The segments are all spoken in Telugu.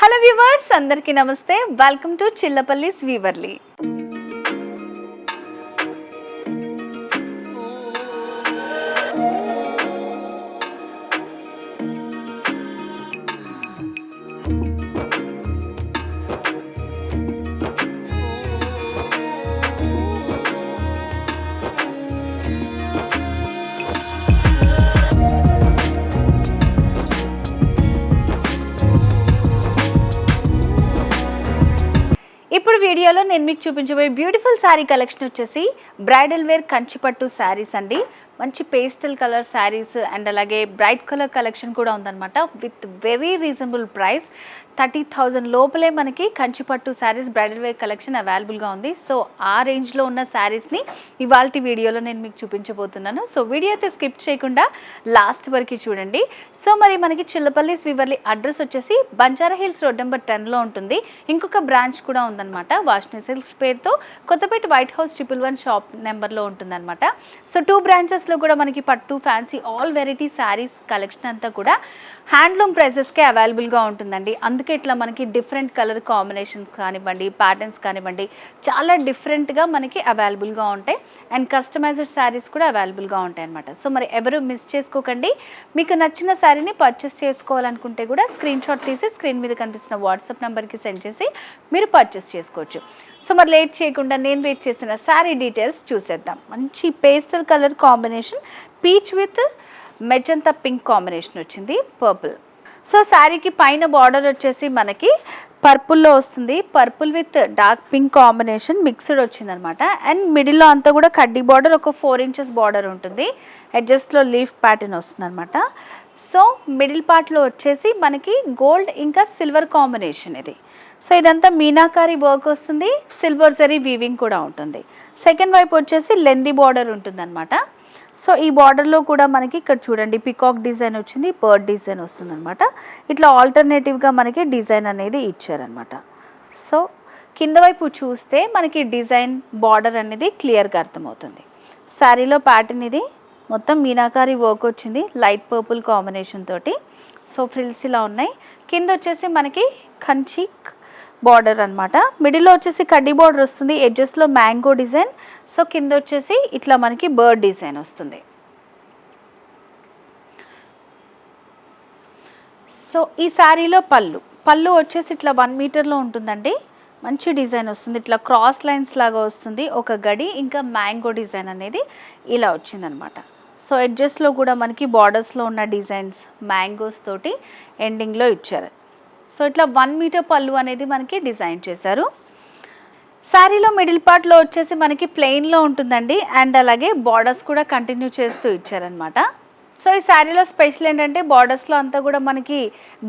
హలో వ్యూవర్స్, అందరికీ నమస్తే. Welcome to Chillapalli's Weaverly. ఇప్పుడు వీడియోలో నేను మీకు చూపించబోయే బ్యూటిఫుల్ శారీ కలెక్షన్ వచ్చేసి బ్రైడల్ వేర్ కంచిపట్టు శారీస్ అండి. మంచి పేస్టల్ కలర్ శారీస్ అండ్ అలాగే బ్రైట్ కలర్ కలెక్షన్ కూడా ఉందన్నమాట. విత్ వెరీ రీజనబుల్ ప్రైస్ 30,000 లోపలే మనకి కంచిపట్టు శారీస్ బ్రైడల్ వేర్ కలెక్షన్ అవైలబుల్గా ఉంది. సో ఆ రేంజ్లో ఉన్న శారీస్ని ఇవాళ వీడియోలో నేను మీకు చూపించబోతున్నాను. సో వీడియో అయితే స్కిప్ చేయకుండా లాస్ట్ వరకు చూడండి. సో మరి మనకి చిల్లపల్లిస్ వీవర్లీ అడ్రస్ వచ్చేసి బంజారా హిల్స్ రోడ్ నెంబర్ 10లో ఉంటుంది. ఇంకొక బ్రాంచ్ కూడా ఉందన్నమాట, వాష్ని సిల్క్స్ పేరుతో కొత్తపేట వైట్ హౌస్ 111 షాప్ నెంబర్లో ఉంటుందన్నమాట. సో 2 బ్రాంచెస్లో కూడా మనకి పట్టు, fancy, all variety saris collection అంతా కూడా హ్యాండ్లూమ్ ప్రైజెస్కే అవైలబుల్గా ఉంటుందండి. అందుకే ఇట్లా మనకి డిఫరెంట్ కలర్ కాంబినేషన్స్ కానివ్వండి, ప్యాటర్న్స్ కానివ్వండి, చాలా డిఫరెంట్గా మనకి అవైలబుల్గా ఉంటాయి. అండ్ కస్టమైజ్డ్ శారీస్ కూడా అవైలబుల్గా ఉంటాయి అన్నమాట. సో మరి ఎవరు మిస్ చేసుకోకండి. మీకు నచ్చిన శారీని పర్చేస్ చేసుకోవాలనుకుంటే కూడా స్క్రీన్ షాట్ తీసి స్క్రీన్ మీద కనిపిస్తున్న వాట్సాప్ నెంబర్కి సెండ్ చేసి మీరు పర్చేస్ చేసుకోవచ్చు. సో మరి లేట్ చేయకుండా నేను వెయిట్ చేసిన శారీ డీటెయిల్స్ చూసేద్దాం. మంచి pastel colour combination, peach with magenta pink combination వచ్చింది, పర్పుల్. సో శారీకి పైన బార్డర్ వచ్చేసి మనకి పర్పుల్లో వస్తుంది. Purple with dark pink combination mixed వచ్చిందనమాట. అండ్ మిడిల్లో అంతా కూడా కడ్డీ బార్డర్, ఒక 4 ఇంచెస్ బార్డర్ ఉంటుంది. అడ్జస్ట్లో లీఫ్ ప్యాటర్న్ వస్తుంది అనమాట. సో మిడిల్ పార్ట్లో వచ్చేసి మనకి గోల్డ్ ఇంకా సిల్వర్ కాంబినేషన్ ఇది. సో ఇదంతా మీనాకారి వర్క్ వస్తుంది, సిల్వర్ జరీ వీవింగ్ కూడా ఉంటుంది. సెకండ్ వైపు వచ్చేసి లెందీ బార్డర్ ఉంటుంది అనమాట. సో ఈ బార్డర్లో కూడా మనకి ఇక్కడ చూడండి పికాక్ డిజైన్ వచ్చింది, బర్డ్ డిజైన్ వస్తుంది అనమాట. ఇట్లా ఆల్టర్నేటివ్గా మనకి డిజైన్ అనేది ఇచ్చారనమాట. సో కింద వైపు చూస్తే మనకి డిజైన్ బార్డర్ అనేది క్లియర్గా అర్థమవుతుంది. శారీలో ప్యాటర్న్ ఇది మొత్తం మీనాకారి వర్క్ వచ్చింది, లైట్ పర్పుల్ కాంబినేషన్ తోటి. సో ఫ్రిల్స్ ఇలా ఉన్నాయి. కింద వచ్చేసి మనకి కంచి బార్డర్ అనమాట. మిడిల్లో వచ్చేసి కడ్డీ బార్డర్ వస్తుంది, ఎడ్జెస్లో మ్యాంగో డిజైన్. సో కింద వచ్చేసి ఇట్లా మనకి బర్డ్ డిజైన్ వస్తుంది. సో ఈ శారీలో పళ్ళు వచ్చేసి ఇట్లా 1 మీటర్లో ఉంటుందండి. మంచి డిజైన్ వస్తుంది, ఇట్లా క్రాస్ లైన్స్ లాగా వస్తుంది, ఒక గడి ఇంకా మ్యాంగో డిజైన్ అనేది ఇలా వచ్చిందనమాట. సో ఎడ్జెస్లో కూడా మనకి బార్డర్స్లో ఉన్న డిజైన్స్ మ్యాంగోస్ తోటి ఎండింగ్లో ఇచ్చారు. సో ఇట్లా 1 మీటర్ పళ్ళు అనేది మనకి డిజైన్ చేశారు. శారీలో మిడిల్ పార్ట్లో వచ్చేసి మనకి ప్లెయిన్లో ఉంటుందండి. అండ్ అలాగే బార్డర్స్ కూడా కంటిన్యూ చేస్తూ ఇచ్చారనమాట. సో ఈ శారీలో స్పెషల్ ఏంటంటే బార్డర్స్లో అంతా కూడా మనకి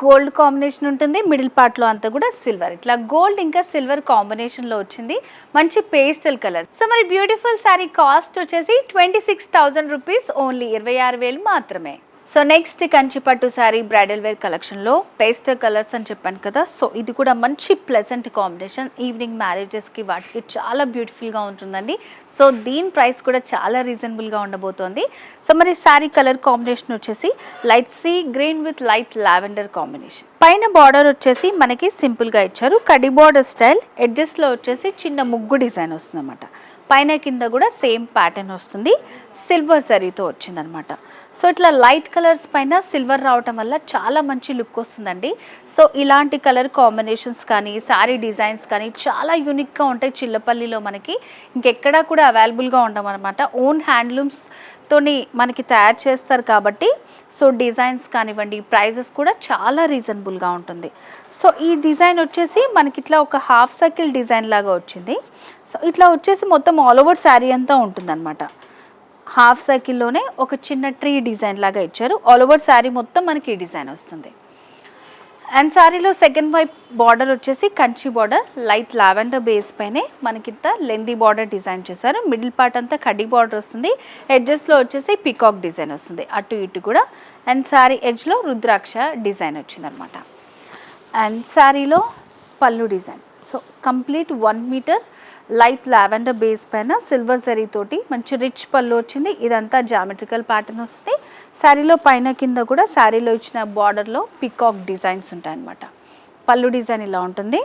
గోల్డ్ కాంబినేషన్ ఉంటుంది, మిడిల్ పార్ట్లో అంతా కూడా సిల్వర్, ఇట్లా గోల్డ్ ఇంకా సిల్వర్ కాంబినేషన్లో వచ్చింది. మంచి పేస్టల్ కలర్. సో మరి బ్యూటిఫుల్ శారీ కాస్ట్ వచ్చేసి 26,000 రూపీస్, ఓన్లీ 26,000 మాత్రమే. సో నెక్స్ట్ కంచిపట్టు శారీ బ్రైడల్ వేర్ కలెక్షన్లో పేస్టల్ కలర్స్ అని చెప్పాను కదా. సో ఇది కూడా మంచి ప్లెజెంట్ కాంబినేషన్, ఈవినింగ్ మ్యారేజెస్కి వాటికి చాలా బ్యూటిఫుల్గా ఉంటుందండి. సో దీని ప్రైస్ కూడా చాలా రీజనబుల్గా ఉండబోతోంది. సో మరి శారీ కలర్ కాంబినేషన్ వచ్చేసి light sea green with light lavender combination. పైన బార్డర్ వచ్చేసి మనకి సింపుల్గా ఇచ్చారు, కడి బార్డర్ స్టైల్. ఎడ్జెస్లో వచ్చేసి చిన్న ముగ్గు డిజైన్ వస్తుంది అనమాట. పైన కింద కూడా సేమ్ ప్యాటర్న్ వస్తుంది, సిల్వర్ జరీతో వచ్చిందనమాట. సో ఇట్లా లైట్ కలర్స్ పైన సిల్వర్ రావటం వల్ల చాలా మంచి లుక్ వస్తుందండి. సో ఇలాంటి కలర్ కాంబినేషన్స్ కానీ శారీ డిజైన్స్ కానీ చాలా యూనిక్గా ఉంటాయి. చిల్లపల్లిలో మనకి ఇంకెక్కడా కూడా అవైలబుల్గా ఉండమన్నమాట. ఓన్ హ్యాండ్లూమ్స్తోని మనకి తయారు చేస్తారు కాబట్టి సో డిజైన్స్ కానివ్వండి, ప్రైజెస్ కూడా చాలా రీజనబుల్గా ఉంటుంది. సో ఈ డిజైన్ వచ్చేసి మనకి ఇట్లా ఒక హాఫ్ సర్కిల్ డిజైన్ లాగా వచ్చింది. సో ఇట్లా వచ్చేసి మొత్తం ఆల్ ఓవర్ శారీ అంతా ఉంటుందన్నమాట. హాఫ్ సర్కిల్లోనే ఒక చిన్న ట్రీ డిజైన్ లాగా ఇచ్చారు. ఆల్ ఓవర్ శారీ మొత్తం మనకి ఈ డిజైన్ వస్తుంది. అండ్ శారీలో సెకండ్ వైపు బార్డర్ వచ్చేసి Kanchi border, light lavender base పైనే మనకింత లెందీ బార్డర్ డిజైన్ చేశారు. మిడిల్ పార్ట్ అంతా కడ్డీ బార్డర్ వస్తుంది, ఎడ్జెస్లో వచ్చేసి పికాక్ డిజైన్ వస్తుంది అటు ఇటు కూడా. అండ్ శారీ ఎడ్జ్లో రుద్రాక్ష డిజైన్ వచ్చిందనమాట. అండ్ శారీలో పళ్ళు design. So complete 1 meter light lavender base పైన సిల్వర్ జరీ తోటి మంచి రిచ్ పళ్ళు వచ్చింది. ఇదంతా జామెట్రికల్ ప్యాటర్న్ వస్తుంది. శారీలో పైన కింద కూడా శారీలో ఇచ్చిన బార్డర్లో పికాక్ డిజైన్స్ ఉంటాయన్నమాట. పళ్ళు డిజైన్ ఇలా ఉంటుంది.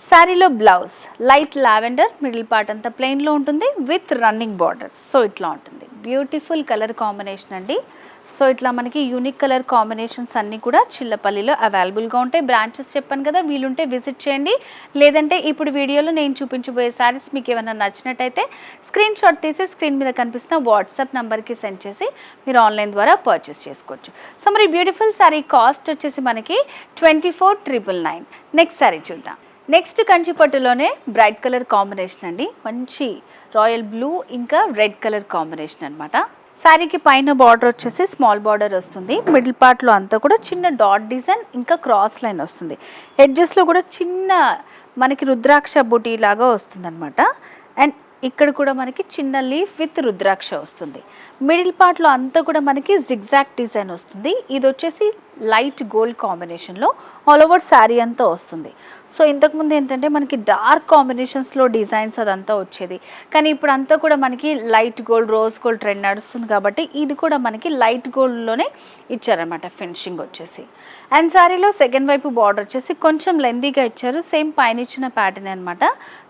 శారీలో blouse light lavender, middle part అంతా ప్లెయిన్లో ఉంటుంది విత్ రన్నింగ్ బార్డర్. సో ఇట్లా ఉంటుంది, బ్యూటిఫుల్ కలర్ కాంబినేషన్ అండి. సో ఇట్లా మనకి యూనిక్ కలర్ కాంబినేషన్స్ అన్నీ కూడా చిల్లపల్లిలో అవైలబుల్గా ఉంటాయి. బ్రాంచెస్ చెప్పాను కదా, వీలుంటే విజిట్ చేయండి. లేదంటే ఇప్పుడు వీడియోలో నేను చూపించబోయే శారీస్ మీకు ఏమైనా నచ్చినట్టయితే స్క్రీన్ షాట్ తీసి స్క్రీన్ మీద కనిపిస్తున్న వాట్సాప్ నెంబర్కి సెండ్ చేసి మీరు ఆన్లైన్ ద్వారా పర్చేస్ చేసుకోవచ్చు. సో మరి బ్యూటిఫుల్ శారీ కాస్ట్ వచ్చేసి మనకి 24,999. నెక్స్ట్ శారీ చూద్దాం. నెక్స్ట్ కంచిపట్టులోనే బ్రైట్ కలర్ కాంబినేషన్ అండి, మంచి రాయల్ బ్లూ ఇంకా రెడ్ కలర్ కాంబినేషన్ అనమాట. శారీకి పైన బార్డర్ వచ్చేసి స్మాల్ బార్డర్ వస్తుంది, మిడిల్ పార్ట్లో అంతా కూడా చిన్న డాట్ డిజైన్ ఇంకా క్రాస్ లైన్ వస్తుంది. ఎడ్జెస్లో కూడా చిన్న మనకి రుద్రాక్ష బుటీ లాగా వస్తుంది అనమాట. అండ్ ఇక్కడ కూడా మనకి చిన్న లీఫ్ విత్ రుద్రాక్ష వస్తుంది. మిడిల్ పార్ట్లో అంతా కూడా మనకి జిగ్జాగ్ డిజైన్ వస్తుంది. ఇది వచ్చేసి లైట్ గోల్డ్ కాంబినేషన్లో ఆల్ ఓవర్ శారీ అంతా వస్తుంది. సో ఇంతకుముందు ఏంటంటే మనకి డార్క్ కాంబినేషన్స్లో డిజైన్స్ అదంతా వచ్చేది, కానీ ఇప్పుడు అంతా కూడా మనకి light gold, rose gold trend నడుస్తుంది కాబట్టి ఇది కూడా మనకి లైట్ గోల్డ్లోనే ఇచ్చారనమాట ఫినిషింగ్ వచ్చేసి. అండ్ శారీలో సెకండ్ వైపు బార్డర్ వచ్చేసి కొంచెం లెందీగా ఇచ్చారు, సేమ్ పైన ఇచ్చిన ప్యాటర్న్ అనమాట.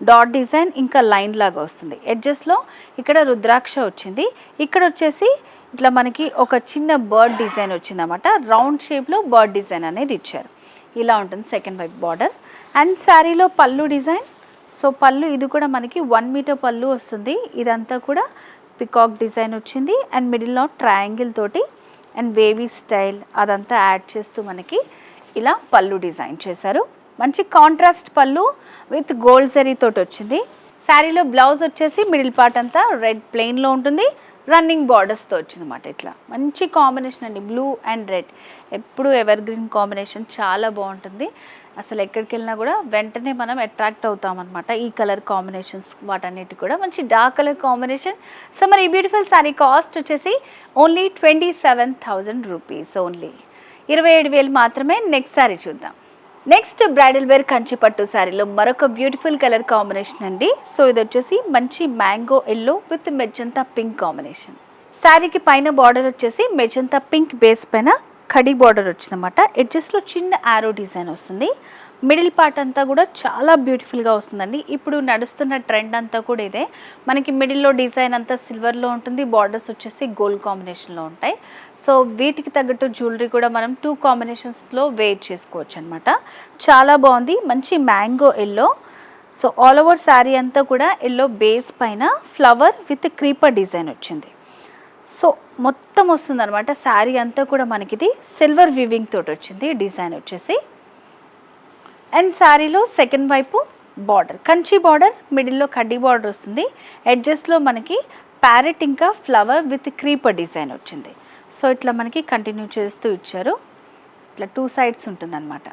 డాట్ డిజైన్ ఇంకా లైన్ లాగా వస్తుంది. ఎడ్జెస్లో ఇక్కడ రుద్రాక్ష వచ్చింది, ఇక్కడ వచ్చేసి ఇట్లా మనకి ఒక చిన్న బర్డ్ డిజైన్ వచ్చిందన్నమాట. రౌండ్ షేప్లో బర్డ్ డిజైన్ అనేది ఇచ్చారు. ఇలా ఉంటుంది సెకండ్ వైపు బార్డర్. అండ్ శారీలో పళ్ళు డిజైన్, సో పళ్ళు ఇది కూడా మనకి 1 మీటర్ పళ్ళు వస్తుంది. ఇదంతా కూడా పికాక్ డిజైన్ వచ్చింది అండ్ మిడిల్లో ట్రయాంగిల్ తోటి అండ్ వేవీ స్టైల్ అదంతా యాడ్ చేస్తూ మనకి ఇలా పళ్ళు డిజైన్ చేశారు. మంచి కాంట్రాస్ట్ పళ్ళు విత్ గోల్డ్ జరీ తోటి వచ్చింది. శారీలో బ్లౌజ్ వచ్చేసి మిడిల్ పార్ట్ అంతా రెడ్ ప్లెయిన్లో ఉంటుంది, రన్నింగ్ బార్డర్స్తో వచ్చిందన్నమాట. ఇట్లా మంచి కాంబినేషన్ అండి, బ్లూ అండ్ రెడ్ ఎప్పుడు ఎవర్ గ్రీన్ కాంబినేషన్, చాలా బాగుంటుంది. అసలు ఎక్కడికి వెళ్ళినా కూడా వెంటనే మనం అట్రాక్ట్ అవుతాం అనమాట ఈ కలర్ కాంబినేషన్స్. వాటన్నిటి కూడా మంచి డార్క్ కలర్ కాంబినేషన్. సో మరి ఈ బ్యూటిఫుల్ శారీ కాస్ట్ వచ్చేసి ఓన్లీ 27,000 రూపీస్, ఓన్లీ 27,000 మాత్రమే. నెక్స్ట్ శారీ చూద్దాం. నెక్స్ట్ బ్రైడల్ వేర్ కంచిపట్టు శారీలో మరొక బ్యూటిఫుల్ కలర్ కాంబినేషన్ అండి. సో ఇది వచ్చేసి మంచి mango yellow with magenta pink combination. శారీకి పైన బార్డర్ వచ్చేసి మెజంతా పింక్ బేస్ పైన కడి బార్డర్ వచ్చిందన్నమాట. ఎడ్జెస్లో చిన్న యారో డిజైన్ వస్తుంది. మిడిల్ పార్ట్ అంతా కూడా చాలా బ్యూటిఫుల్గా వస్తుందండి. ఇప్పుడు నడుస్తున్న ట్రెండ్ అంతా కూడా ఇదే. మనకి మిడిల్లో డిజైన్ అంతా సిల్వర్లో ఉంటుంది, బార్డర్స్ వచ్చేసి గోల్డ్ కాంబినేషన్లో ఉంటాయి. సో వీటికి తగ్గట్టు జ్యువెలరీ కూడా మనం 2 కాంబినేషన్స్లో వేర్ చేసుకోవచ్చు అనమాట. చాలా బాగుంది, మంచి mango yellow. So all over sari అంతా కూడా ఎల్లో బేస్ పైన ఫ్లవర్ విత్ క్రీపర్ డిజైన్ వచ్చింది. సో మొత్తం వస్తుంది అనమాట శారీ అంతా కూడా మనకి ఇది సిల్వర్ వీవింగ్ తోటి వచ్చింది డిజైన్ వచ్చేసి. అండ్ శారీలో సెకండ్ వైపు బార్డర్ కంచి బార్డర్, మిడిల్లో కడ్డీ బార్డర్ వస్తుంది. ఎడ్జెస్లో మనకి ప్యారెట్ ఇంకా ఫ్లవర్ విత్ క్రీపర్ డిజైన్ వచ్చింది. సో ఇట్లా మనకి కంటిన్యూ చేస్తూ ఇచ్చారు, ఇట్లా 2 సైడ్స్ ఉంటుందన్నమాట.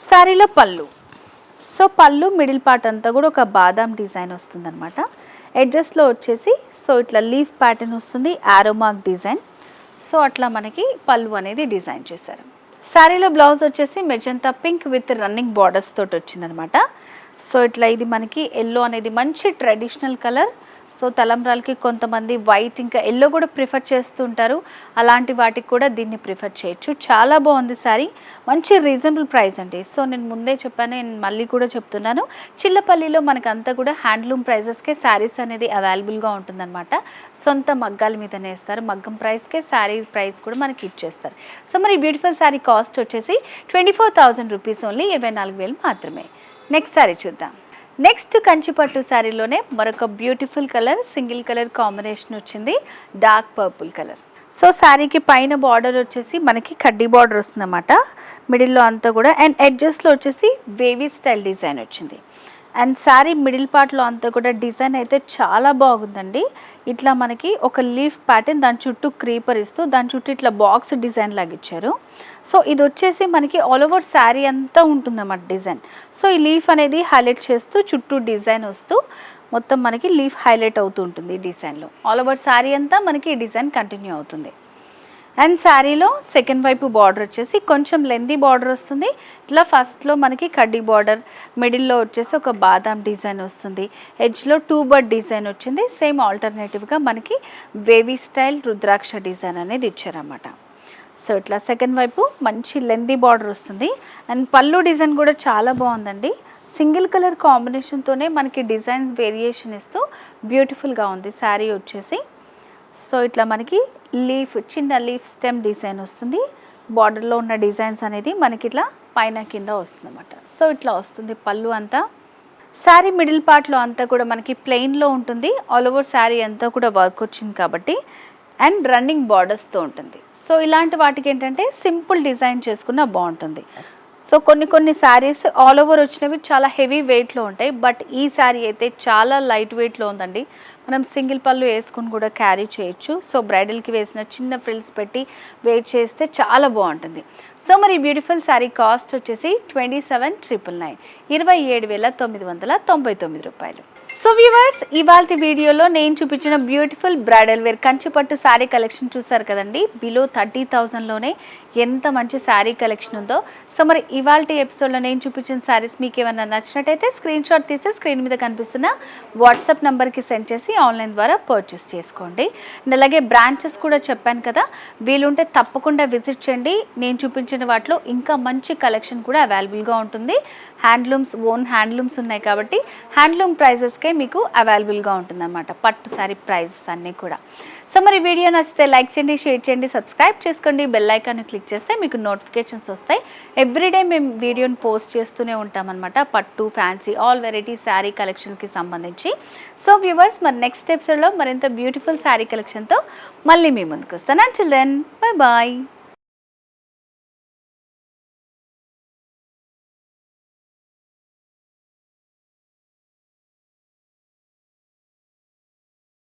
శారీలో పళ్ళు, సో పళ్ళు మిడిల్ పార్ట్ అంతా కూడా ఒక బాదాం డిజైన్ వస్తుందన్నమాట. ఎడ్జెస్లో వచ్చేసి సో ఇట్లా లీఫ్ ప్యాటర్న్ వస్తుంది, యారో మార్క్ డిజైన్. సో అట్లా మనకి పళ్ళు అనేది డిజైన్ చేశారు. శారీలో బ్లౌజ్ వచ్చేసి magenta pink with running borders తోటి వచ్చిందనమాట. సో ఇట్లా ఇది మనకి ఎల్లో అనేది మంచి ట్రెడిషనల్ కలర్. సో తలంబ్రాలకి కొంతమంది వైట్ ఇంకా ఎల్లో కూడా ప్రిఫర్ చేస్తుంటారు, అలాంటి వాటికి కూడా దీన్ని ప్రిఫర్ చేయొచ్చు. చాలా బాగుంది శారీ, మంచి రీజనబుల్ ప్రైస్ అండి. సో నేను ముందే చెప్పాను, నేను మళ్ళీ కూడా చెప్తున్నాను, చిల్లపల్లిలో మనకు అంతా కూడా హ్యాండ్లూమ్ ప్రైజెస్కే శారీస్ అనేది అవైలబుల్గా ఉంటుందన్నమాట. సొంత మగ్గాల మీదనే ఇస్తారు, మగ్గం ప్రైస్కే శారీ ప్రైస్ కూడా మనకి ఇచ్చేస్తారు. సో మరి బ్యూటిఫుల్ శారీ కాస్ట్ వచ్చేసి 24,000 రూపీస్, ఓన్లీ 24,000 మాత్రమే. నెక్స్ట్ శారీ చూద్దాం. నెక్స్ట్ కంచిపట్టు శారీలోనే మరొక beautiful colour, single colour combination వచ్చింది, డార్క్ పర్పుల్ కలర్. సో శారీకి పైన బార్డర్ వచ్చేసి మనకి కడ్డీ బార్డర్ వస్తుందన్నమాట, మిడిల్లో అంతా కూడా. అండ్ ఎడ్జెస్లో వచ్చేసి వేవీ స్టైల్ డిజైన్ వచ్చింది. అండ్ శారీ మిడిల్ పార్ట్లో అంతా కూడా డిజైన్ అయితే చాలా బాగుందండి. ఇట్లా మనకి ఒక లీఫ్ ప్యాటర్న్, దాని చుట్టూ క్రీపర్ ఇస్తూ దాని చుట్టూ ఇట్లా బాక్స్ డిజైన్ లాగా ఇచ్చారు. సో ఇది వచ్చేసి మనకి ఆల్ ఓవర్ శారీ అంతా ఉంటుందన్నమాట డిజైన్. సో ఈ లీఫ్ అనేది హైలైట్ చేస్తూ చుట్టూ డిజైన్ వస్తూ మొత్తం మనకి లీఫ్ హైలైట్ అవుతూ ఉంటుంది ఈ డిజైన్లో. ఆల్ ఓవర్ శారీ అంతా మనకి ఈ డిజైన్ కంటిన్యూ అవుతుంది. అండ్ శారీలో సెకండ్ వైపు బార్డర్ వచ్చేసి కొంచెం లెందీ బార్డర్ వస్తుంది. ఇట్లా ఫస్ట్లో మనకి కడ్డీ బార్డర్, మిడిల్లో వచ్చేసి ఒక బాదాం డిజైన్ వస్తుంది, ఎడ్జ్లో 2 బర్డ్ డిజైన్ వచ్చింది. సేమ్ ఆల్టర్నేటివ్గా మనకి వేవీ స్టైల్ రుద్రాక్ష డిజైన్ అనేది ఇచ్చారన్నమాట. సో ఇట్లా సెకండ్ వైపు మంచి లెందీ బార్డర్ వస్తుంది. అండ్ పళ్ళు డిజైన్ కూడా చాలా బాగుందండి. సింగిల్ కలర్ కాంబినేషన్తోనే మనకి డిజైన్స్ వేరియేషన్ ఇస్తూ బ్యూటిఫుల్గా ఉంది శారీ వచ్చేసి. సో ఇట్లా మనకి లీఫ్, చిన్న లీఫ్ స్టెమ్ డిజైన్ వస్తుంది. బార్డర్లో ఉన్న డిజైన్స్ అనేది మనకి ఇట్లా పైన కింద వస్తుంది అన్నమాట. సో ఇట్లా వస్తుంది పళ్ళు అంతా. శారీ మిడిల్ పార్ట్లో అంతా కూడా మనకి ప్లెయిన్లో ఉంటుంది. ఆల్ ఓవర్ శారీ అంతా కూడా వర్క్ వచ్చింది కాబట్టి అండ్ రన్నింగ్ బార్డర్స్తో ఉంటుంది. సో ఇలాంటి వాటికి ఏంటంటే సింపుల్ డిజైన్ చేసుకున్న బాగుంటుంది. సో కొన్ని శారీస్ ఆల్ ఓవర్ వచ్చినవి చాలా హెవీ వెయిట్లో ఉంటాయి. బట్ ఈ శారీ అయితే చాలా లైట్ వెయిట్లో ఉందండి. మనం సింగిల్ పళ్ళు వేసుకుని కూడా క్యారీ చేయొచ్చు. సో బ్రైడల్కి వేసిన చిన్న ఫ్రిల్స్ పెట్టి వెయిట్ చేస్తే చాలా బాగుంటుంది. సో మరి బ్యూటిఫుల్ శారీ కాస్ట్ వచ్చేసి 27,999, 27,999 రూపాయలు. సో వ్యూవర్స్, ఇవాళ వీడియోలో నేను చూపించిన బ్యూటిఫుల్ బ్రైడల్ వేర్ కంచిపట్టు శారీ కలెక్షన్ చూసారు కదండి. బిలో 30,000లోనే ఎంత మంచి శారీ కలెక్షన్ ఉందో. సో మరి ఇవాళ ఎపిసోడ్లో నేను చూపించిన శారీస్ మీకు ఏమైనా నచ్చినట్టయితే స్క్రీన్ షాట్ తీసి స్క్రీన్ మీద కనిపిస్తున్న వాట్సాప్ నెంబర్కి సెండ్ చేసి ఆన్లైన్ ద్వారా పర్చేస్ చేసుకోండి. అండ్ అలాగే బ్రాంచెస్ కూడా చెప్పాను కదా, వీలుంటే తప్పకుండా విజిట్ చేయండి. నేను చూపించిన వాటిలో ఇంకా మంచి కలెక్షన్ కూడా అవైలబుల్గా ఉంటుంది. హ్యాండ్లూమ్స్, ఓన్ హ్యాండ్లూమ్స్ ఉన్నాయి కాబట్టి హ్యాండ్లూమ్ ప్రైజెస్కే మీకు అవైలబుల్గా ఉంటుందన్నమాట పట్టు శారీ ప్రైజెస్ అన్నీ కూడా. సో మరి వీడియో నచ్చితే లైక్ చేయండి, షేర్ చేయండి, సబ్స్క్రైబ్ చేసుకోండి. బెల్ ఐకాన్ క్లిక్ చేస్తే మీకు నోటిఫికేషన్స్ వస్తాయి. ఎవ్రీడే మేము వీడియోని పోస్ట్ చేస్తూనే ఉంటామన్నమాట పట్టు, ఫ్యాన్సీ, ఆల్ వెరైటీ శారీ కలెక్షన్కి సంబంధించి. సో వ్యూవర్స్, మరి నెక్స్ట్ ఎపిసోడ్లో మరింత బ్యూటిఫుల్ శారీ కలెక్షన్తో మళ్ళీ మీ ముందుకు వస్తాను. Until then, bye bye.